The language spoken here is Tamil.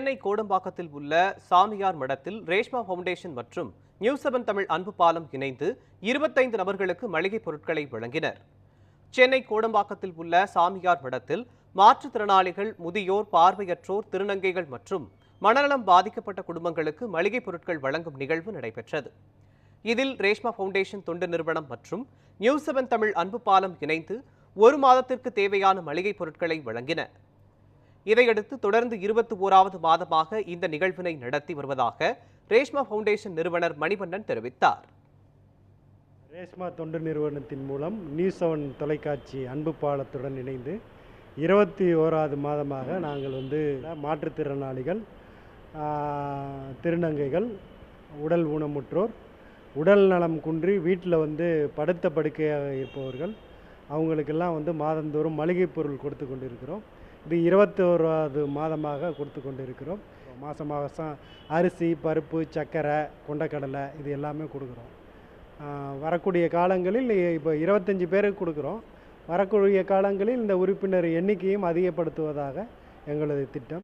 சென்னை கோடம்பாக்கத்தில் உள்ள சாமியார் மடத்தில் ரேஷ்மா ஃபவுண்டேஷன் மற்றும் நியூஸ்7 தமிழ் அன்பு பாலம் இணைந்து 25 நபர்களுக்கு மளிகைப் பொருட்களை வழங்கினர். சென்னை கோடம்பாக்கத்தில் உள்ள சாமியார் மடத்தில் மாற்றுத்திறனாளிகள், முதியோர், பார்வையற்றோர், திருநங்கைகள் மற்றும் மனநலம் பாதிக்கப்பட்ட குடும்பங்களுக்கு மளிகைப் பொருட்கள் வழங்கும் நிகழ்வு நடைபெற்றது. இதில் ரேஷ்மா ஃபவுண்டேஷன் தொண்டு நிறுவனம் மற்றும் நியூஸ்7 தமிழ் அன்பு பாலம் இணைந்து 1 மாதத்திற்கு தேவையான மளிகைப் பொருட்களை வழங்கின. இதையடுத்து தொடர்ந்து 21வது மாதமாக இந்த நிகழ்வினை நடத்தி வருவதாக ரேஷ்மா ஃபவுண்டேஷன் நிறுவனர் மணிவண்ணன் தெரிவித்தார். ரேஷ்மா தொண்டு நிறுவனத்தின் மூலம் நியூஸ்7 தொலைக்காட்சி அன்பு பாலத்துடன் இணைந்து 21வது மாதமாக நாங்கள் மாற்றுத்திறனாளிகள், திருநங்கைகள், உடல் ஊனமுற்றோர், உடல் நலம் குன்றி வீட்டில் படுத்த படுக்கையாக இருப்பவர்கள் அவங்களுக்கெல்லாம் மாதந்தோறும் மளிகை பொருள் கொடுத்து கொண்டிருக்கிறோம். இது 21வது மாதமாக கொடுத்து கொண்டிருக்கிறோம். மாதம் மாதம் அரிசி, பருப்பு, சர்க்கரை, கொண்டக்கடலை இது எல்லாமே கொடுக்குறோம். வரக்கூடிய காலங்களில் இப்போ 25 பேருக்கு கொடுக்குறோம். வரக்கூடிய காலங்களில் இந்த உறுப்பினர் எண்ணிக்கையும் அதிகப்படுத்துவதாக எங்களது திட்டம்.